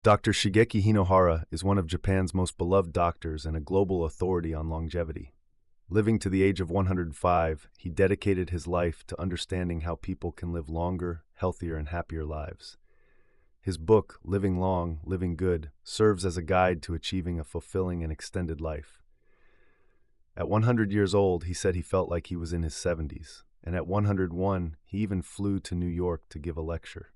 Dr. Shigeki Hinohara is one of Japan's most beloved doctors and a global authority on longevity. Living to the age of 105, he dedicated his life to understanding how people can live longer, healthier, and happier lives. His book, Living Long, Living Good, serves as a guide to achieving a fulfilling and extended life. At 100 years old, he said he felt like he was in his 70s, and at 101, he even flew to New York to give a lecture.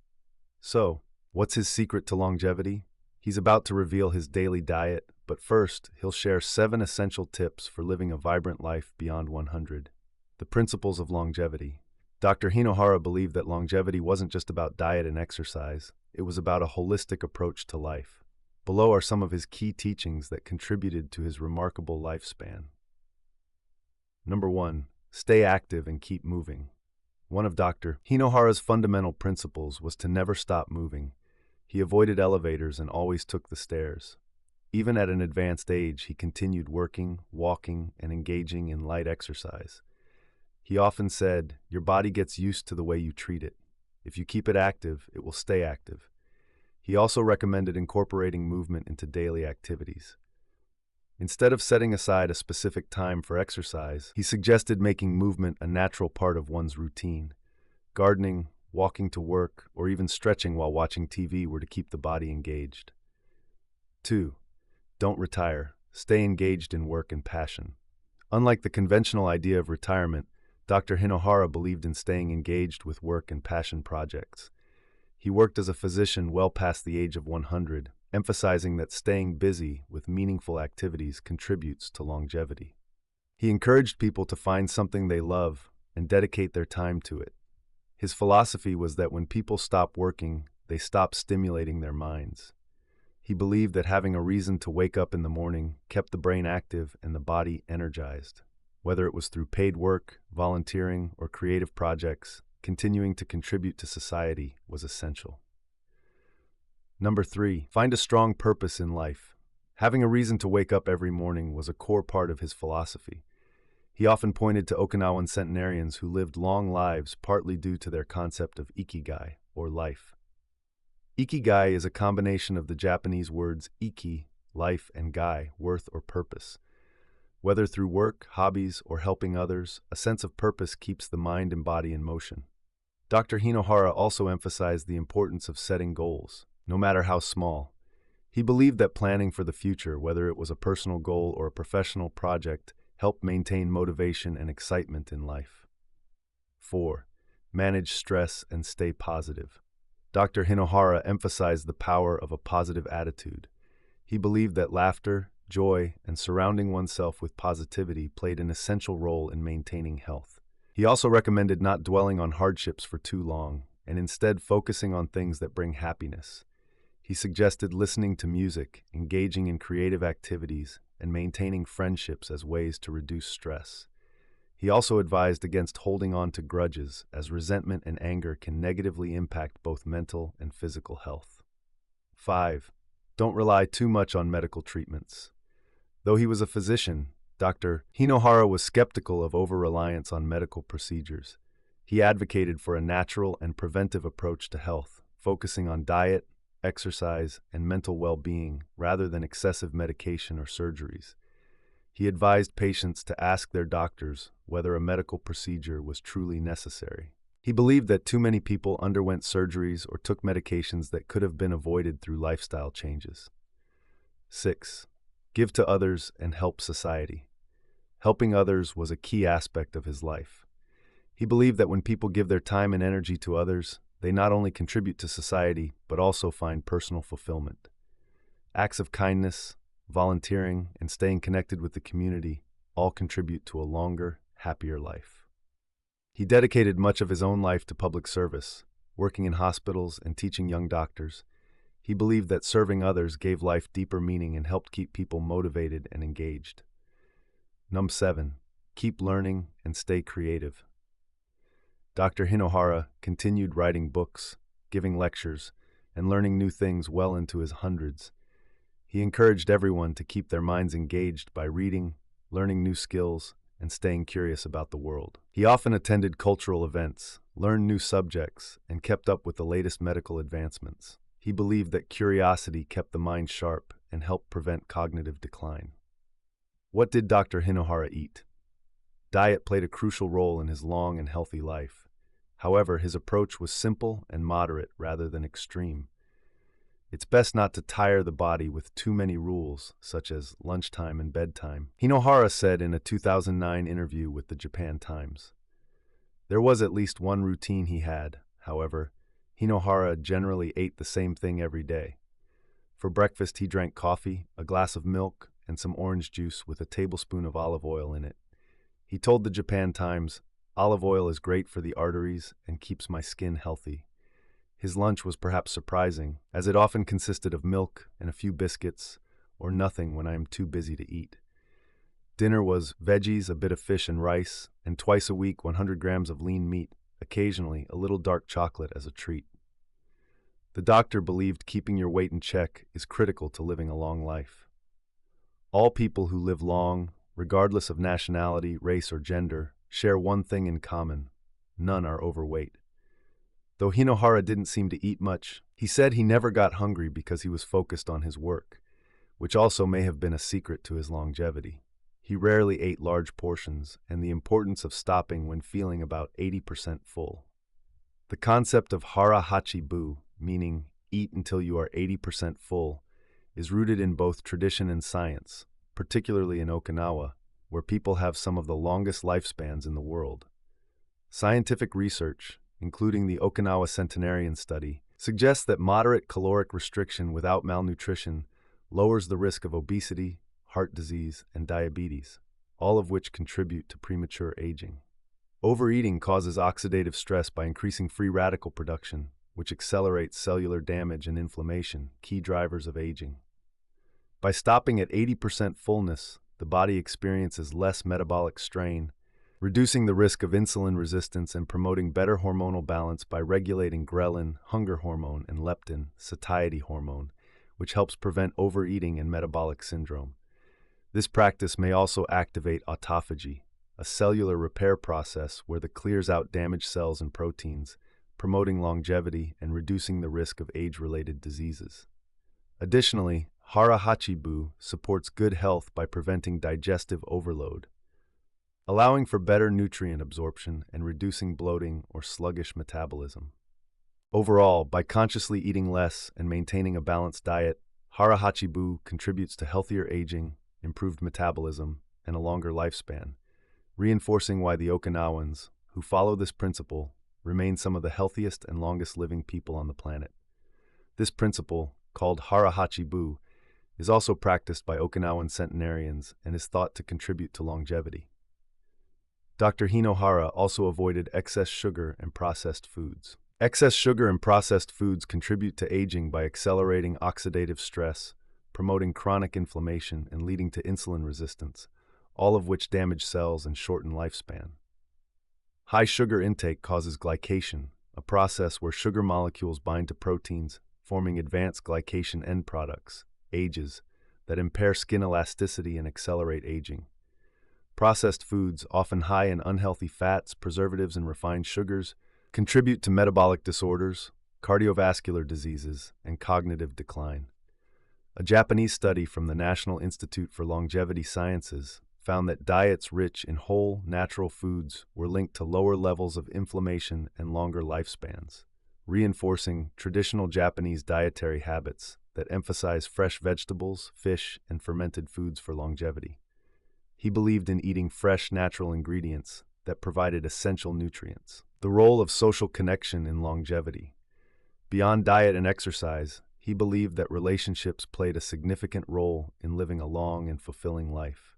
So, what's his secret to longevity? He's about to reveal his daily diet, but first, he'll share 7 essential tips for living a vibrant life beyond 100. The principles of longevity. Dr. Hinohara believed that longevity wasn't just about diet and exercise, it was about a holistic approach to life. Below are some of his key teachings that contributed to his remarkable lifespan. Number 1. Stay active and keep moving. One of Dr. Hinohara's fundamental principles was to never stop moving. He avoided elevators and always took the stairs. Even at an advanced age, he continued working, walking, and engaging in light exercise. He often said, "Your body gets used to the way you treat it. If you keep it active, it will stay active." He also recommended incorporating movement into daily activities. Instead of setting aside a specific time for exercise, he suggested making movement a natural part of one's routine. Gardening, walking to work, or even stretching while watching TV were to keep the body engaged. 2. Don't retire. Stay engaged in work and passion. Unlike the conventional idea of retirement, Dr. Hinohara believed in staying engaged with work and passion projects. He worked as a physician well past the age of 100, emphasizing that staying busy with meaningful activities contributes to longevity. He encouraged people to find something they love and dedicate their time to it. His philosophy was that when people stop working, they stop stimulating their minds. He believed that having a reason to wake up in the morning kept the brain active and the body energized. Whether it was through paid work, volunteering, or creative projects, continuing to contribute to society was essential. Number 3, find a strong purpose in life. Having a reason to wake up every morning was a core part of his philosophy. He often pointed to Okinawan centenarians who lived long lives partly due to their concept of ikigai, or life. Ikigai is a combination of the Japanese words iki, life, and gai, worth or purpose. Whether through work, hobbies, or helping others, a sense of purpose keeps the mind and body in motion. Dr. Hinohara also emphasized the importance of setting goals, no matter how small. He believed that planning for the future, whether it was a personal goal or a professional project, helped maintain motivation and excitement in life. 4. Manage stress and stay positive. Dr. Hinohara emphasized the power of a positive attitude. He believed that laughter, joy, and surrounding oneself with positivity played an essential role in maintaining health. He also recommended not dwelling on hardships for too long, and instead focusing on things that bring happiness. He suggested listening to music, engaging in creative activities, and maintaining friendships as ways to reduce stress. He also advised against holding on to grudges, as resentment and anger can negatively impact both mental and physical health. 5. Don't rely too much on medical treatments. Though he was a physician, Dr. Hinohara was skeptical of over-reliance on medical procedures. He advocated for a natural and preventive approach to health, focusing on diet, exercise, and mental well-being rather than excessive medication or surgeries. He advised patients to ask their doctors whether a medical procedure was truly necessary. He believed that too many people underwent surgeries or took medications that could have been avoided through lifestyle changes. 6. Give to others and help society. Helping others was a key aspect of his life. He believed that when people give their time and energy to others, they not only contribute to society, but also find personal fulfillment. Acts of kindness, volunteering, and staying connected with the community all contribute to a longer, happier life. He dedicated much of his own life to public service, working in hospitals and teaching young doctors. He believed that serving others gave life deeper meaning and helped keep people motivated and engaged. Number 7. Keep learning and stay creative. Dr. Hinohara continued writing books, giving lectures, and learning new things well into his hundreds. He encouraged everyone to keep their minds engaged by reading, learning new skills, and staying curious about the world. He often attended cultural events, learned new subjects, and kept up with the latest medical advancements. He believed that curiosity kept the mind sharp and helped prevent cognitive decline. What did Dr. Hinohara eat? Diet played a crucial role in his long and healthy life. However, his approach was simple and moderate rather than extreme. It's best not to tire the body with too many rules, such as lunchtime and bedtime, Hinohara said in a 2009 interview with the Japan Times. There was at least one routine he had, however. Hinohara generally ate the same thing every day. For breakfast, he drank coffee, a glass of milk, and some orange juice with a tablespoon of olive oil in it. He told the Japan Times, "Olive oil is great for the arteries and keeps my skin healthy." His lunch was perhaps surprising, as it often consisted of milk and a few biscuits, or nothing when I am too busy to eat. Dinner was veggies, a bit of fish and rice, and twice a week 100 grams of lean meat, occasionally a little dark chocolate as a treat. The doctor believed keeping your weight in check is critical to living a long life. All people who live long, regardless of nationality, race, or gender, share one thing in common: none are overweight. Though Hinohara didn't seem to eat much, he said he never got hungry because he was focused on his work, which also may have been a secret to his longevity. He rarely ate large portions, and the importance of stopping when feeling about 80% full. The concept of hara hachi bu, meaning eat until you are 80% full, is rooted in both tradition and science, particularly in Okinawa, where people have some of the longest lifespans in the world. Scientific research, including the Okinawa Centenarian Study, suggests that moderate caloric restriction without malnutrition lowers the risk of obesity, heart disease, and diabetes, all of which contribute to premature aging. Overeating causes oxidative stress by increasing free radical production, which accelerates cellular damage and inflammation, key drivers of aging. By stopping at 80% fullness, the body experiences less metabolic strain, reducing the risk of insulin resistance and promoting better hormonal balance by regulating ghrelin, hunger hormone, and leptin, satiety hormone, which helps prevent overeating and metabolic syndrome. This practice may also activate autophagy, a cellular repair process where it clears out damaged cells and proteins, promoting longevity and reducing the risk of age-related diseases. Additionally, hara hachi bu supports good health by preventing digestive overload, allowing for better nutrient absorption and reducing bloating or sluggish metabolism. Overall, by consciously eating less and maintaining a balanced diet, hara hachi bu contributes to healthier aging, improved metabolism, and a longer lifespan, reinforcing why the Okinawans, who follow this principle, remain some of the healthiest and longest living people on the planet. This principle, called hara hachi bu, is also practiced by Okinawan centenarians and is thought to contribute to longevity. Dr. Hinohara also avoided excess sugar and processed foods. Excess sugar and processed foods contribute to aging by accelerating oxidative stress, promoting chronic inflammation, and leading to insulin resistance, all of which damage cells and shorten lifespan. High sugar intake causes glycation, a process where sugar molecules bind to proteins, forming advanced glycation end products, AGEs, that impair skin elasticity and accelerate aging. Processed foods, often high in unhealthy fats, preservatives, and refined sugars, contribute to metabolic disorders, cardiovascular diseases, and cognitive decline. A Japanese study from the National Institute for Longevity Sciences found that diets rich in whole, natural foods were linked to lower levels of inflammation and longer lifespans, reinforcing traditional Japanese dietary habits that emphasize fresh vegetables, fish, and fermented foods for longevity. He believed in eating fresh, natural ingredients that provided essential nutrients. The role of social connection in longevity. Beyond diet and exercise, he believed that relationships played a significant role in living a long and fulfilling life.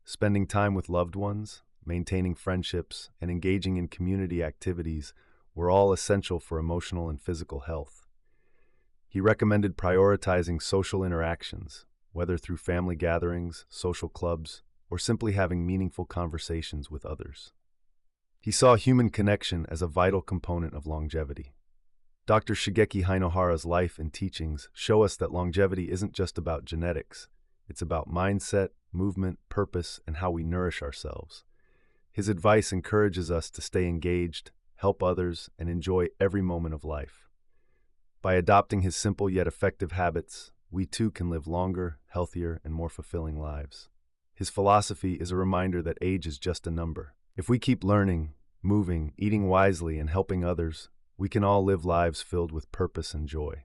Spending time with loved ones, maintaining friendships, and engaging in community activities were all essential for emotional and physical health. He recommended prioritizing social interactions, whether through family gatherings, social clubs, or simply having meaningful conversations with others. He saw human connection as a vital component of longevity. Dr. Shigeaki Hinohara's life and teachings show us that longevity isn't just about genetics. It's about mindset, movement, purpose, and how we nourish ourselves. His advice encourages us to stay engaged, help others, and enjoy every moment of life. By adopting his simple yet effective habits, we too can live longer, healthier, and more fulfilling lives. His philosophy is a reminder that age is just a number. If we keep learning, moving, eating wisely, and helping others, we can all live lives filled with purpose and joy.